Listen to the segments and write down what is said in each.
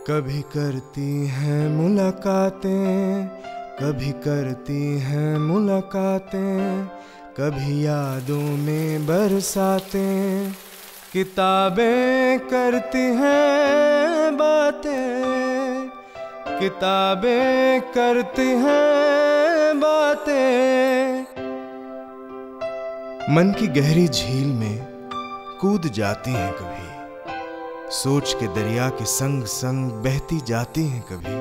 कभी करती हैं मुलाकातें, कभी करती हैं मुलाकातें, कभी यादों में बरसातें, किताबें करती हैं बातें, किताबें करती हैं बातें। मन की गहरी झील में कूद जाती हैं कभी, सोच के दरिया के संग संग बहती जाती हैं कभी।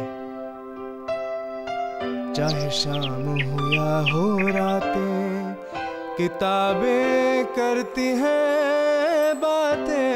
चाहे शाम हो या हो रातें, किताबें करती हैं बातें।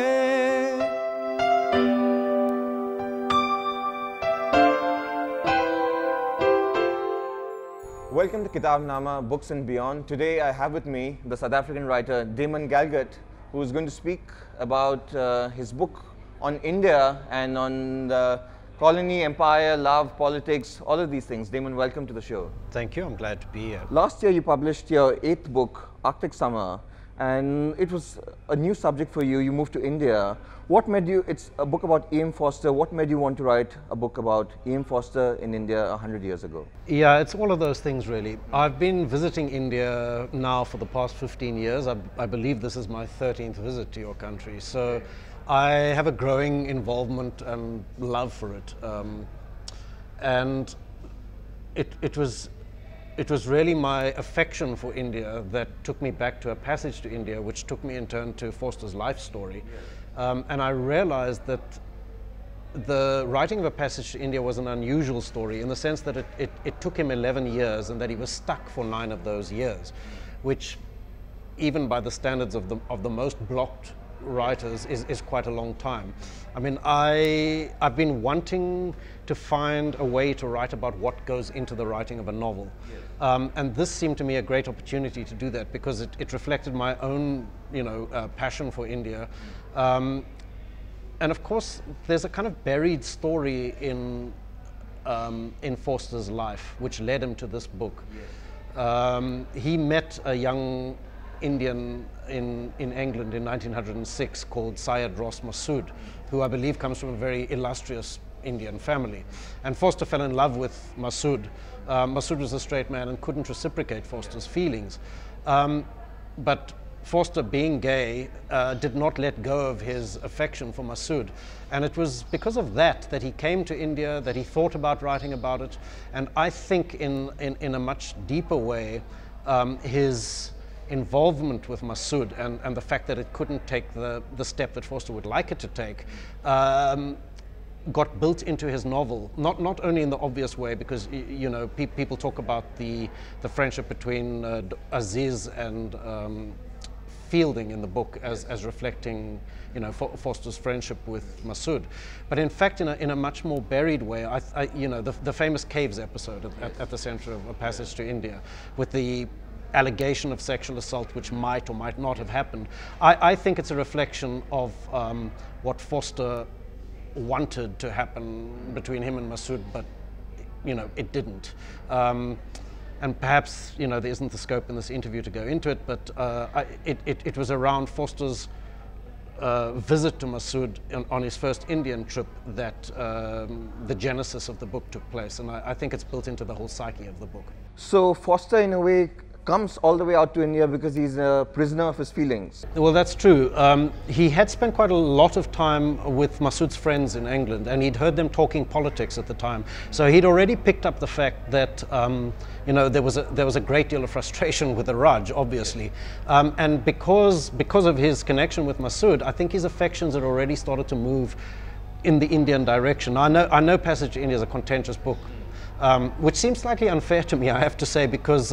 Welcome to Kitaabnama, Books and Beyond. Today I have with me the South African writer Damon Galgut, who is going to speak about his book on India and on the colony, empire, love, politics, all of these things. Damon, welcome to the show. Thank you, I'm glad to be here. Last year you published your 8th book, Arctic Summer, and it was a new subject for you. You moved to India. What made you, it's a book about E.M. Forster, what made you want to write a book about E.M. Forster in India 100 years ago? Yeah, it's all of those things really. I've been visiting India now for the past 15 years. I believe this is my 13th visit to your country. So I have a growing involvement and love for it. And it was really my affection for India that took me back to A Passage to India, which took me in turn to Forster's life story. And I realized that the writing of A Passage to India was an unusual story in the sense that it took him 11 years and that he was stuck for 9 of those years, which even by the standards of the most blocked writers is quite a long time. I mean, I've been wanting to find a way to write about what goes into the writing of a novel. And this seemed to me a great opportunity to do that because it reflected my own, passion for India. And of course, there's a kind of buried story in Forster's life which led him to this book. He met a young Indian in England in 1906 called Syed Ross Massoud, who I believe comes from a very illustrious Indian family. And Forster fell in love with Massoud. Massoud was a straight man and couldn't reciprocate Forster's feelings. But Forster, being gay, did not let go of his affection for Massoud. And it was because of that he came to India, that he thought about writing about it. And I think in a much deeper way, his involvement with Massoud and the fact that it couldn't take the step that Forster would like it to take got built into his novel, not only in the obvious way, because people talk about the friendship between Aziz and Fielding in the book as reflecting Forster's friendship with Massoud, but in fact in a much more buried way. The famous caves episode at the center of A Passage to India, with the allegation of sexual assault which might or might not have happened. I think it's a reflection of what Forster wanted to happen between him and Massoud, but it didn't. And perhaps there isn't the scope in this interview to go into it, but it was around Forster's visit to Massoud on his first Indian trip that the genesis of the book took place, and I think it's built into the whole psyche of the book. So Forster, in a way, comes all the way out to India because he's a prisoner of his feelings. Well, that's true. He had spent quite a lot of time with Massoud's friends in England, and he'd heard them talking politics at the time. So he'd already picked up the fact that there was a great deal of frustration with the Raj, obviously, and because of his connection with Massoud, I think his affections had already started to move in the Indian direction. I know Passage to India is a contentious book, which seems slightly unfair to me, I have to say, because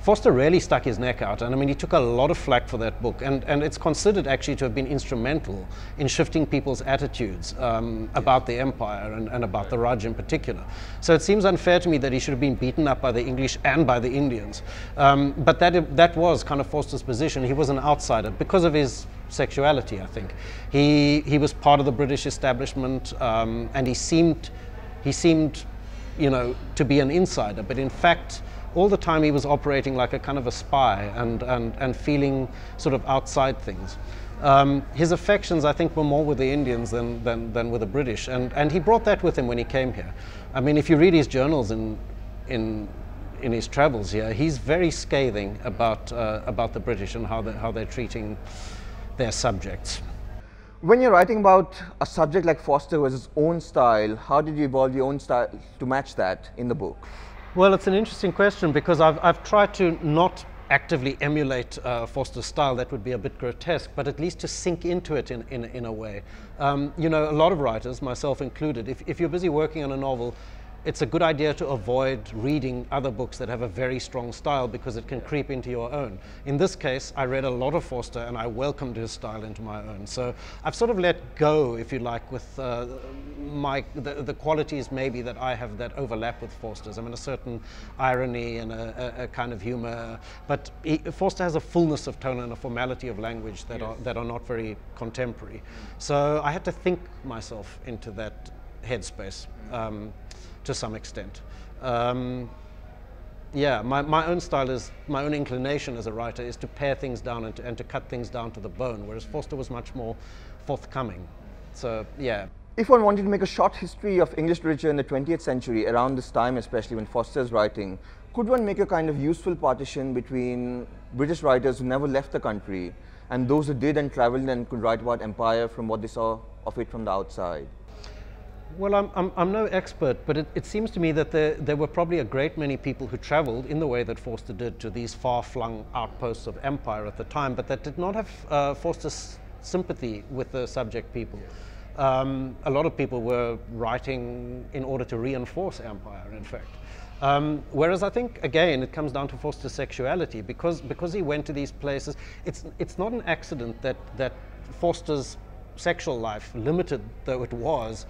Forster really stuck his neck out, and I mean, he took a lot of flack for that book, and it's considered actually to have been instrumental in shifting people's attitudes about the empire and about the Raj in particular. So it seems unfair to me that he should have been beaten up by the English and by the Indians. But that was kind of Forster's position. He was an outsider because of his sexuality, I think. He was part of the British establishment, and he seemed to be an insider, but in fact, all the time he was operating like a kind of a spy and feeling sort of outside things. His affections, I think, were more with the Indians than with the British, and he brought that with him when he came here. I mean, if you read his journals in his travels here, he's very scathing about the British and how they're treating their subjects. When you're writing about a subject like Foster who has his own style, how did you evolve your own style to match that in the book? Well, it's an interesting question because I've tried to not actively emulate Foster's style. That would be a bit grotesque, but at least to sink into it in a way. You know, a lot of writers, myself included, if you're busy working on a novel, it's a good idea to avoid reading other books that have a very strong style because it can creep into your own. In this case, I read a lot of Foster and I welcomed his style into my own. So I've sort of let go, if you like, with the qualities maybe that I have that overlap with Foster's. I mean, a certain irony and a kind of humor. But Foster has a fullness of tone and a formality of language that are not very contemporary. So I had to think myself into that headspace. To some extent. Yeah, my own style is, my own inclination as a writer is to pare things down and to cut things down to the bone, whereas Foster was much more forthcoming. So, yeah. If one wanted to make a short history of English literature in the 20th century, around this time especially when Foster is writing, could one make a kind of useful partition between British writers who never left the country and those who did and travelled and could write about empire from what they saw of it from the outside? Well, I'm no expert, but it seems to me that there were probably a great many people who travelled in the way that Foster did to these far-flung outposts of empire at the time, but that did not have Foster's sympathy with the subject people. A lot of people were writing in order to reinforce empire, in fact. Whereas I think, again, it comes down to Foster's sexuality, because he went to these places. It's not an accident that Foster's sexual life, limited though it was,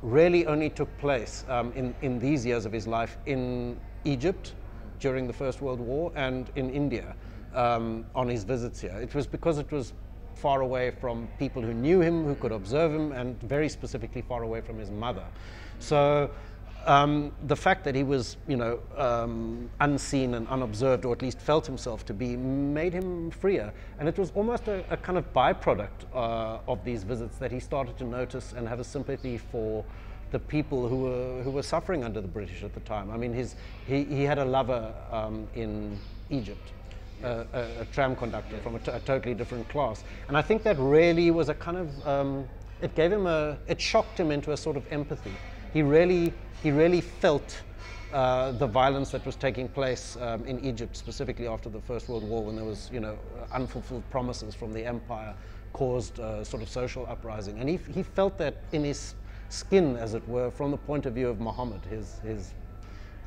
really only took place in these years of his life in Egypt during the First World War and in India on his visits here. It was because it was far away from people who knew him, who could observe him, and very specifically far away from his mother. So the fact that he was, you know, unseen and unobserved, or at least felt himself to be, made him freer. And it was almost a kind of byproduct of these visits that he started to notice and have a sympathy for the people who were suffering under the British at the time. I mean, he had a lover in Egypt, a tram conductor from a totally different class. And I think that really was a kind of, it shocked him into a sort of empathy. He really felt the violence that was taking place in Egypt, specifically after the First World War, when there was, you know, unfulfilled promises from the empire caused sort of social uprising. And he felt that in his skin, as it were, from the point of view of Muhammad, his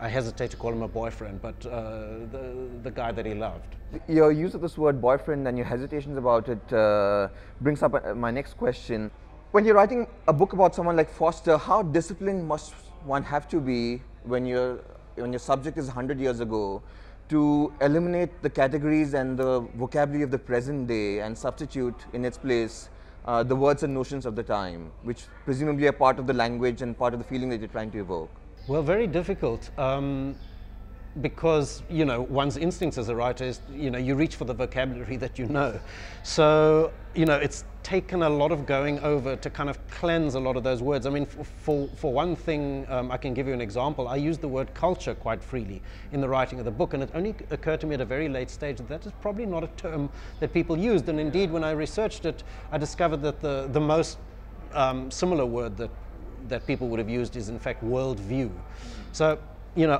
I hesitate to call him a boyfriend, but the guy that he loved. Your use of this word boyfriend and your hesitations about it brings up my next question. When you're writing a book about someone like Foster, how disciplined must one have to be when your subject is 100 years ago to eliminate the categories and the vocabulary of the present day and substitute in its place the words and notions of the time, which presumably are part of the language and part of the feeling that you're trying to evoke? Well, very difficult. Because, you know, one's instincts as a writer is, you know, you reach for the vocabulary that you know. So, you know, it's taken a lot of going over to kind of cleanse a lot of those words. I mean, for one thing, I can give you an example. I use the word culture quite freely in the writing of the book, and it only occurred to me at a very late stage that is probably not a term that people used. And indeed, when I researched it, I discovered that the most similar word that people would have used is, in fact, worldview. So, you know,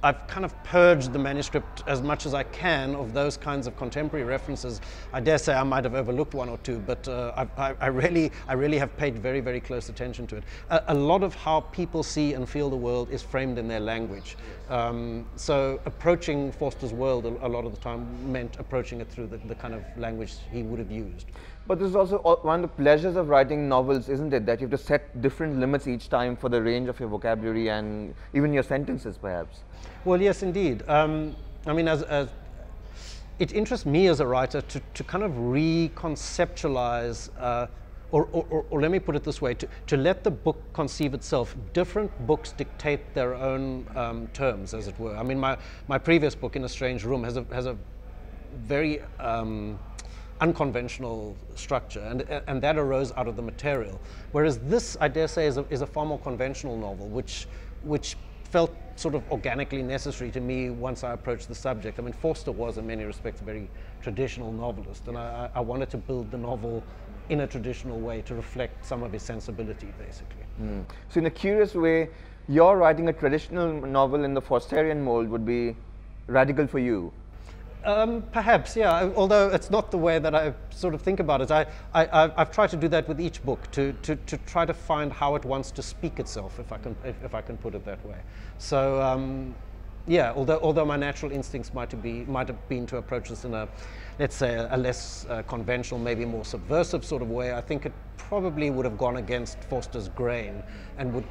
I've kind of purged the manuscript as much as I can of those kinds of contemporary references. I dare say I might have overlooked one or two, but I really have paid very, very close attention to it. A lot of how people see and feel the world is framed in their language. So approaching Foster's world a lot of the time meant approaching it through the kind of language he would have used. But this is also one of the pleasures of writing novels, isn't it? That you have to set different limits each time for the range of your vocabulary and even your sentences, perhaps. Well, yes, indeed. I mean, it interests me as a writer to kind of reconceptualize, or let me put it this way, to let the book conceive itself. Different books dictate their own terms, as it were. I mean, my previous book, In a Strange Room, has a very unconventional structure, and that arose out of the material. Whereas this, I dare say, is a far more conventional novel, which felt sort of organically necessary to me once I approached the subject. I mean, Forster was in many respects a very traditional novelist, and I wanted to build the novel in a traditional way to reflect some of his sensibility, basically. So in a curious way, your writing a traditional novel in the Forsterian mold would be radical for you. Perhaps, yeah. Although it's not the way that I sort of think about it. I've tried to do that with each book, to try to find how it wants to speak itself, if I can put it that way. So yeah. Although my natural instincts might have been to approach this in a, let's say, a less conventional, maybe more subversive sort of way, I think it probably would have gone against Forster's grain, and would,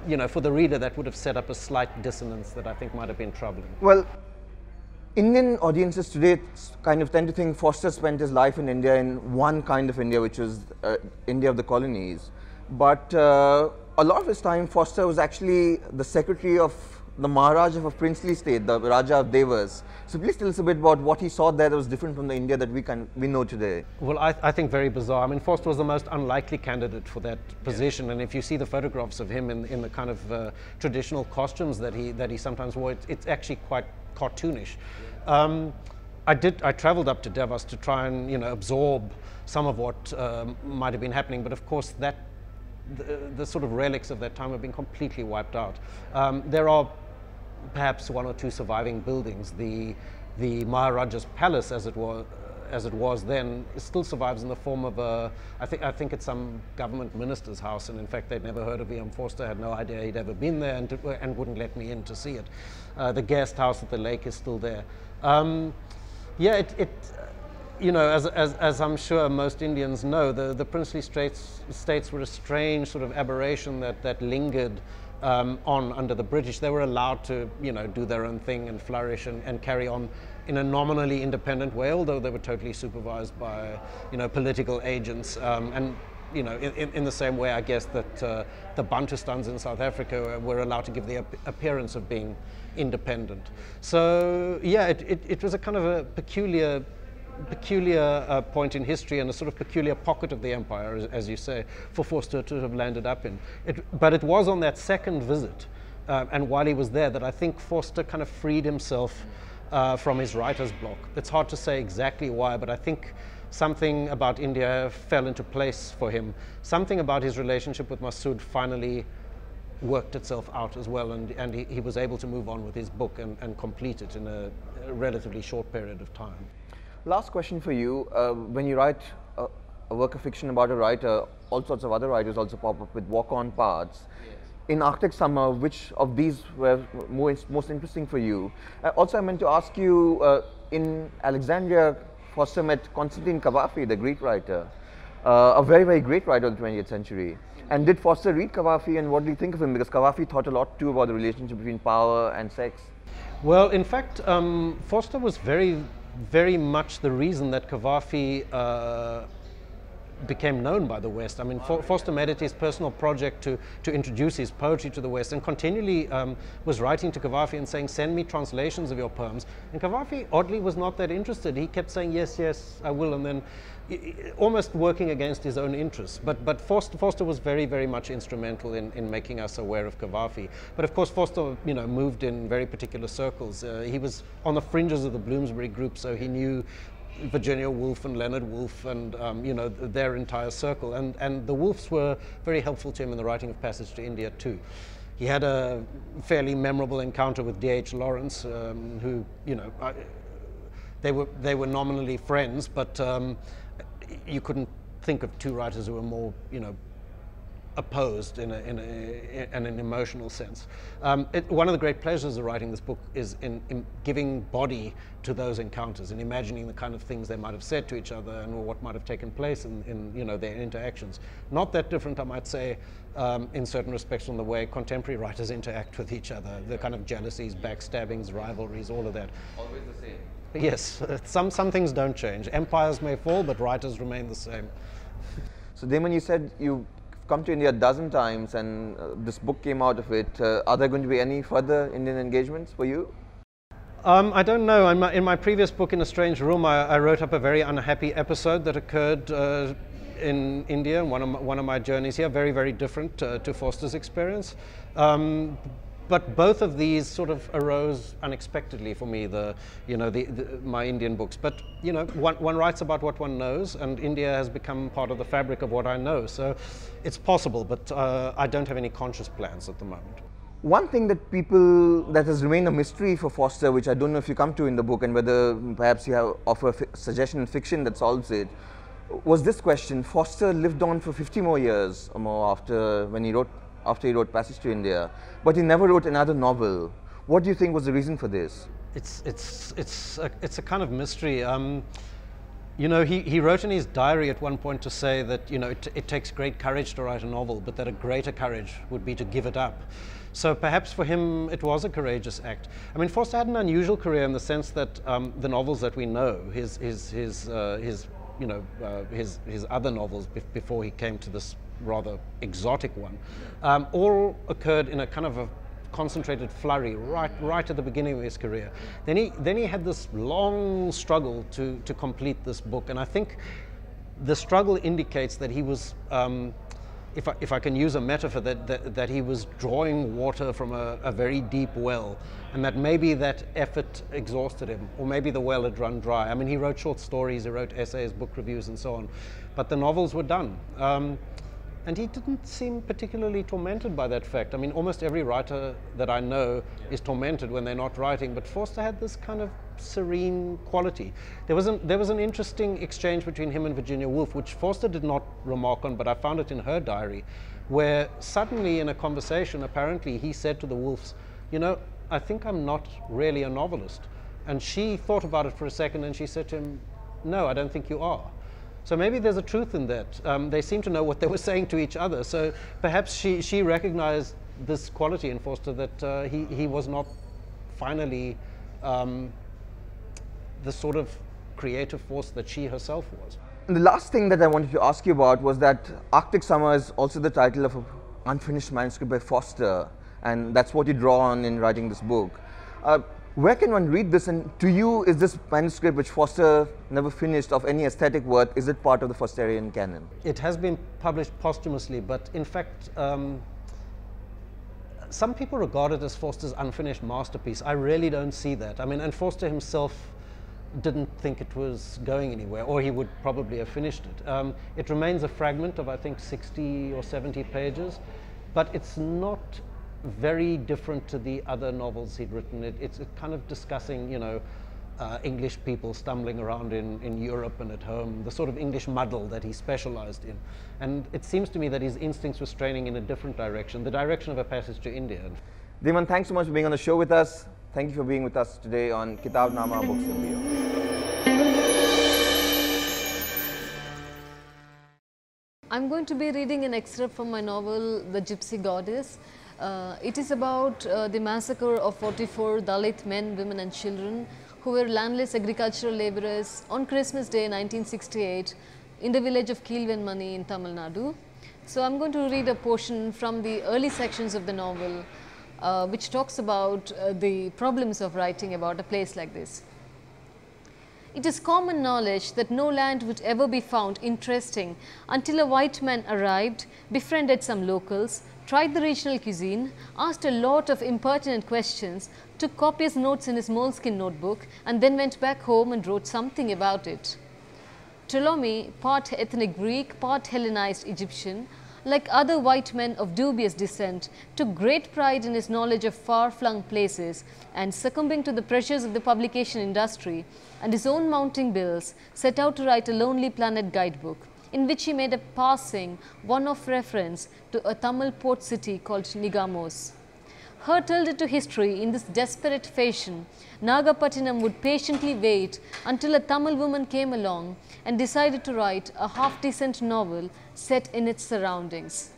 you know, for the reader, that would have set up a slight dissonance that I think might have been troubling. Well, Indian audiences today kind of tend to think Forster spent his life in India, in one kind of India, which was India of the colonies. But a lot of his time, Forster was actually the secretary of the Maharaj of a princely state, the Raja of Devas. So please tell us a bit about what he saw there that was different from the India that we know today. Well, I think very bizarre. I mean, Forster was the most unlikely candidate for that position, and if you see the photographs of him in the kind of traditional costumes that he sometimes wore, it's actually quite cartoonish. I traveled up to Devas to try and, you know, absorb some of what might have been happening, but of course the sort of relics of that time have been completely wiped out. There are perhaps one or two surviving buildings. The Maharaja's palace, as it was then, still survives in the form of I think it's some government minister's house, and in fact they'd never heard of Ian Forster, had no idea he'd ever been there, and wouldn't let me in to see it. The guest house at the lake is still there. Yeah, you know, as I'm sure most Indians know, the princely states were a strange sort of aberration that lingered on under the British. They were allowed to, you know, do their own thing and flourish and carry on in a nominally independent way, although they were totally supervised by, you know, political agents, and, you know, in the same way, I guess, that the Bantustans in South Africa were allowed to give the appearance of being independent. So yeah, it was a kind of a peculiar point in history, and a sort of peculiar pocket of the empire, as you say, for Forster to have landed up in. But it was on that second visit, and while he was there, that I think Forster kind of freed himself from his writer's block. It's hard to say exactly why, but I think something about India fell into place for him. Something about his relationship with Masood finally worked itself out as well, and he was able to move on with his book and complete it in a relatively short period of time. Last question for you. When you write a work of fiction about a writer, all sorts of other writers also pop up with walk-on paths. Yes. In Arctic Summer, which of these were most interesting for you? Also, I meant to ask you, in Alexandria, Forster met Constantine Cavafy, the Greek writer, a very, very great writer of the 20th century. And did Forster read Cavafy, and what do you think of him? Because Cavafy thought a lot too about the relationship between power and sex. Well, in fact, Forster was very much the reason that Cavafy became known by the West. I mean, Forster made it his personal project to introduce his poetry to the West, and continually was writing to Cavafy and saying, send me translations of your poems. And Cavafy, oddly, was not that interested. He kept saying, yes, yes, I will, and then almost working against his own interests. But Forster was very much instrumental in making us aware of Cavafy. But of course, Forster, you know, moved in very particular circles. He was on the fringes of the Bloomsbury group, so he knew Virginia Woolf and Leonard Woolf and you know, their entire circle, and the Woolfs were very helpful to him in the writing of Passage to India too. He had a fairly memorable encounter with D.H. Lawrence, who, you know, they were nominally friends, but you couldn't think of two writers who were more, you know, opposed in an emotional sense. One of the great pleasures of writing this book is in giving body to those encounters and imagining the kind of things they might have said to each other and what might have taken place in you know, their interactions. Not that different, I might say, in certain respects from the way contemporary writers interact with each other, the kind of jealousies, backstabbings, rivalries, all of that. Always the same. Yes, some things don't change. Empires may fall, but writers remain the same. So Damon, you said you've come to India a dozen times and this book came out of it. Are there going to be any further Indian engagements for you? I don't know. In my previous book, In a Strange Room, I wrote up a very unhappy episode that occurred in India, one of my journeys here, very, very different to Forster's experience. But both of these sort of arose unexpectedly for me, my Indian books. But one writes about what one knows, and India has become part of the fabric of what I know. So it's possible, but I don't have any conscious plans at the moment. One thing that has remained a mystery for Forster, which I don't know if you come to in the book, and whether perhaps you offer a suggestion in fiction that solves it, was this question. Forster lived on for 50 more years or more after he wrote Passage to India, but he never wrote another novel. What do you think was the reason for this? It's a kind of mystery. He wrote in his diary at one point to say that it takes great courage to write a novel, but that a greater courage would be to give it up. So perhaps for him it was a courageous act. I mean, Forster had an unusual career in the sense that the novels that we know, his other novels before he came to this rather exotic one, all occurred in a kind of a concentrated flurry right at the beginning of his career. Then he had this long struggle to complete this book, and I think the struggle indicates that he was, if I can use a metaphor, that he was drawing water from a very deep well, and that maybe that effort exhausted him, or maybe the well had run dry. I mean, he wrote short stories, he wrote essays, book reviews, and so on, but the novels were done. And he didn't seem particularly tormented by that fact. I mean, almost every writer that I know is tormented when they're not writing, but Forster had this kind of serene quality. There was an interesting exchange between him and Virginia Woolf, which Forster did not remark on, but I found it in her diary, where suddenly in a conversation, apparently, he said to the Woolfs, I think I'm not really a novelist. And she thought about it for a second and she said to him, no, I don't think you are. So maybe there's a truth in that. They seem to know what they were saying to each other. So perhaps she recognized this quality in Forster, that he was not finally the sort of creative force that she herself was. And the last thing that I wanted to ask you about was that Arctic Summer is also the title of an unfinished manuscript by Forster, and that's what you draw on in writing this book. Where can one read this, and to you, is this manuscript, which Forster never finished, of any aesthetic worth? Is it part of the Forsterian canon? It has been published posthumously, but in fact, some people regard it as Forster's unfinished masterpiece. I really don't see that. I mean, and Forster himself didn't think it was going anywhere, or he would probably have finished it. It remains a fragment of, I think, 60 or 70 pages, but it's not very different to the other novels he'd written. It's kind of discussing, English people stumbling around in Europe and at home, the sort of English muddle that he specialized in. And it seems to me that his instincts were straining in a different direction, the direction of A Passage to India. Damon, thanks so much for being on the show with us. Thank you for being with us today on Kitaabnama Books and Beyond. I'm going to be reading an excerpt from my novel, The Gypsy Goddess. It is about the massacre of 44 Dalit men, women and children who were landless agricultural laborers on Christmas Day 1968 in the village of Keelvenmani in Tamil Nadu. So I'm going to read a portion from the early sections of the novel which talks about the problems of writing about a place like this. It is common knowledge that no land would ever be found interesting until a white man arrived, befriended some locals, tried the regional cuisine, asked a lot of impertinent questions, took copious notes in his moleskin notebook, and then went back home and wrote something about it. Ptolemy, part ethnic Greek, part Hellenized Egyptian, like other white men of dubious descent, took great pride in his knowledge of far-flung places, and succumbing to the pressures of the publication industry and his own mounting bills, set out to write a Lonely Planet guidebook, in which he made a passing one-off reference to a Tamil port city called Nigamos. Hurtled to history in this desperate fashion, Nagapattinam would patiently wait until a Tamil woman came along and decided to write a half-decent novel set in its surroundings.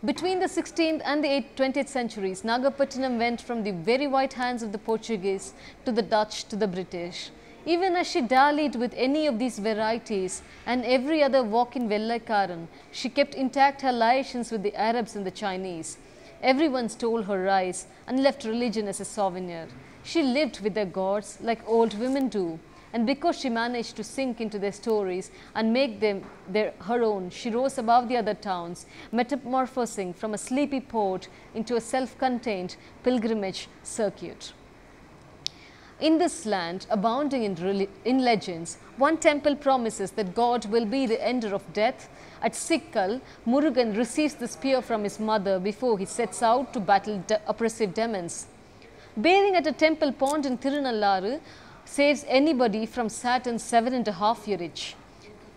Between the 16th and the 20th centuries, Nagapattinam went from the very white hands of the Portuguese to the Dutch to the British. Even as she dallied with any of these varieties and every other walk in Vellaikaran, she kept intact her liaisons with the Arabs and the Chinese. Everyone stole her rice and left religion as a souvenir. She lived with their gods like old women do. And because she managed to sink into their stories and make them her own, she rose above the other towns, metamorphosing from a sleepy port into a self-contained pilgrimage circuit. In this land, abounding in legends, one temple promises that God will be the ender of death. At Sikkal, Murugan receives the spear from his mother before he sets out to battle oppressive demons. Bathing at a temple pond in Tirunalluru saves anybody from Saturn's 7.5-year itch.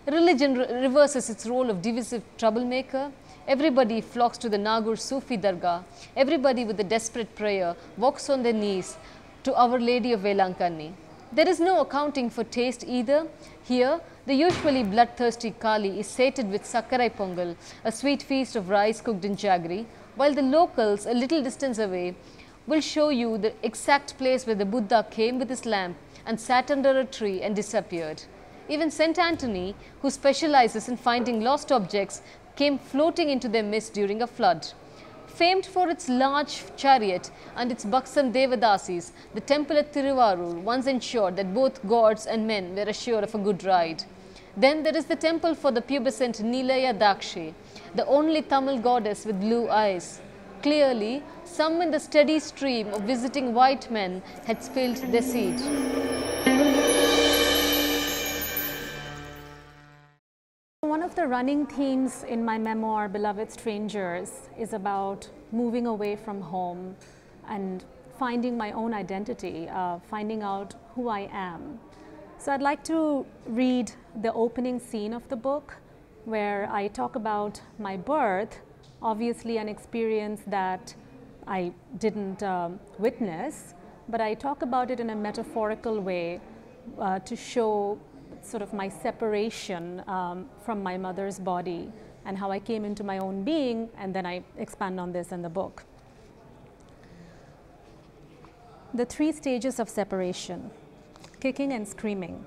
Religion reverses its role of divisive troublemaker. Everybody flocks to the Nagur Sufi Dargah. Everybody with a desperate prayer walks on their knees to Our Lady of Velankani. There is no accounting for taste either. Here, the usually bloodthirsty Kali is sated with Sakkarai Pongal, a sweet feast of rice cooked in jaggery, while the locals a little distance away will show you the exact place where the Buddha came with his lamp and sat under a tree and disappeared. Even St. Anthony, who specializes in finding lost objects, came floating into their midst during a flood. Famed for its large chariot and its buxom Devadasis, the temple at Tiruvarur once ensured that both gods and men were assured of a good ride. Then there is the temple for the pubescent Nilaya Dakshe, the only Tamil goddess with blue eyes. Clearly, some in the steady stream of visiting white men had spilled their seed. One of the running themes in my memoir, Beloved Strangers, is about moving away from home and finding my own identity, finding out who I am. So I'd like to read the opening scene of the book where I talk about my birth, obviously an experience that I didn't witness, but I talk about it in a metaphorical way to show sort of my separation from my mother's body and how I came into my own being, and then I expand on this in the book. The 3 stages of separation: kicking and screaming.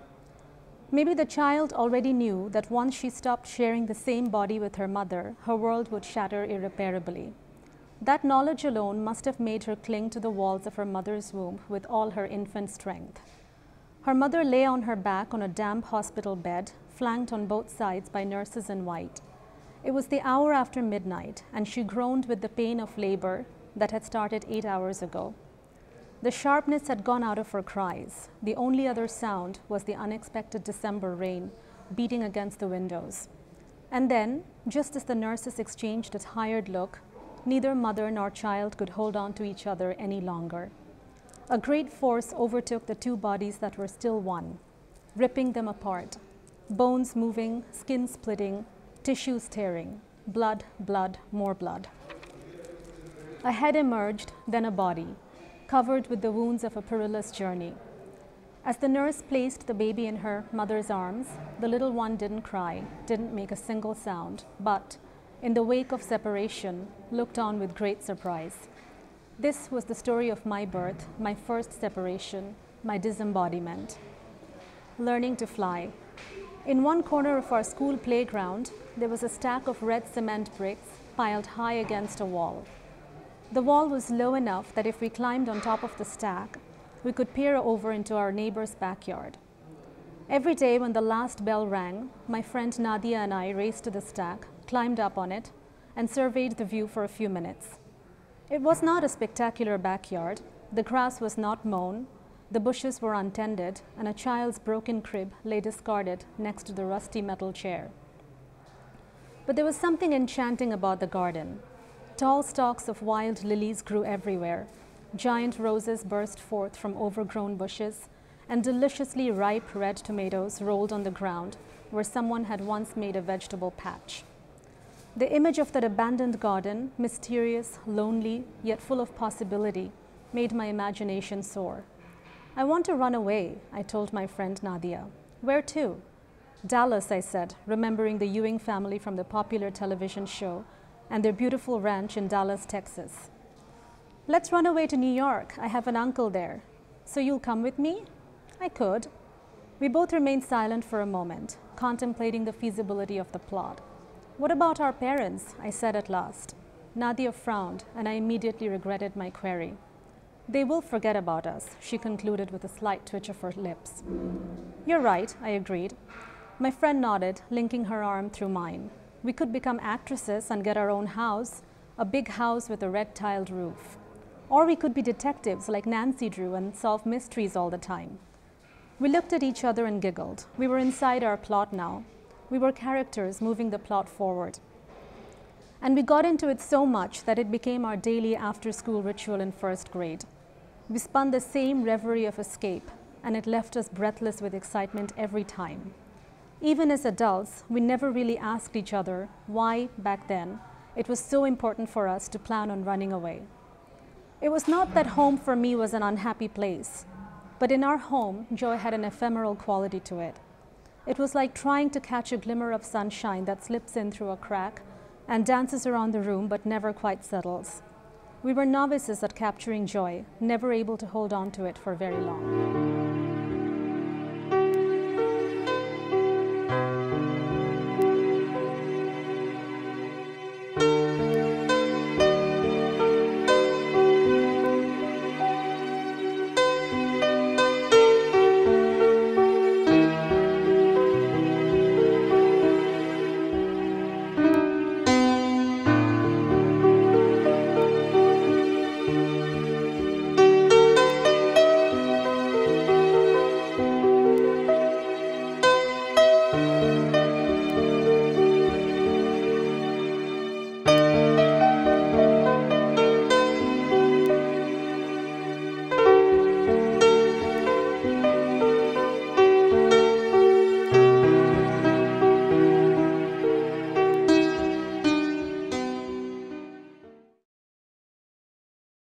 Maybe the child already knew that once she stopped sharing the same body with her mother, her world would shatter irreparably. That knowledge alone must have made her cling to the walls of her mother's womb with all her infant strength. Her mother lay on her back on a damp hospital bed, flanked on both sides by nurses in white. It was the hour after midnight, and she groaned with the pain of labor that had started 8 hours ago. The sharpness had gone out of her cries. The only other sound was the unexpected December rain beating against the windows. And then, just as the nurses exchanged a tired look, neither mother nor child could hold on to each other any longer. A great force overtook the 2 bodies that were still one, ripping them apart. Bones moving, skin splitting, tissues tearing. Blood, blood, more blood. A head emerged, then a body, covered with the wounds of a perilous journey. As the nurse placed the baby in her mother's arms, the little one didn't cry, didn't make a single sound, but, in the wake of separation, looked on with great surprise. This was the story of my birth, my first separation, my disembodiment. Learning to fly. In one corner of our school playground, there was a stack of red cement bricks piled high against a wall. The wall was low enough that if we climbed on top of the stack, we could peer over into our neighbor's backyard. Every day when the last bell rang, my friend Nadia and I raced to the stack, climbed up on it, and surveyed the view for a few minutes. It was not a spectacular backyard. The grass was not mown, the bushes were untended, and a child's broken crib lay discarded next to the rusty metal chair. But there was something enchanting about the garden. Tall stalks of wild lilies grew everywhere. Giant roses burst forth from overgrown bushes, and deliciously ripe red tomatoes rolled on the ground where someone had once made a vegetable patch. The image of that abandoned garden, mysterious, lonely, yet full of possibility, made my imagination soar. I want to run away, I told my friend Nadia. Where to? Dallas, I said, remembering the Ewing family from the popular television show and their beautiful ranch in Dallas, Texas. Let's run away to New York. I have an uncle there. So you'll come with me? I could. We both remained silent for a moment, contemplating the feasibility of the plot. "What about our parents?" I said at last. Nadia frowned, and I immediately regretted my query. "They will forget about us," she concluded with a slight twitch of her lips. "You're right," I agreed. My friend nodded, linking her arm through mine. "We could become actresses and get our own house, a big house with a red-tiled roof. Or we could be detectives like Nancy Drew and solve mysteries all the time." We looked at each other and giggled. We were inside our plot now. We were characters moving the plot forward. And we got into it so much that it became our daily after-school ritual in first grade. We spun the same reverie of escape, and it left us breathless with excitement every time. Even as adults, we never really asked each other why, back then, it was so important for us to plan on running away. It was not that home for me was an unhappy place, but in our home, joy had an ephemeral quality to it. It was like trying to catch a glimmer of sunshine that slips in through a crack and dances around the room but never quite settles. We were novices at capturing joy, never able to hold on to it for very long.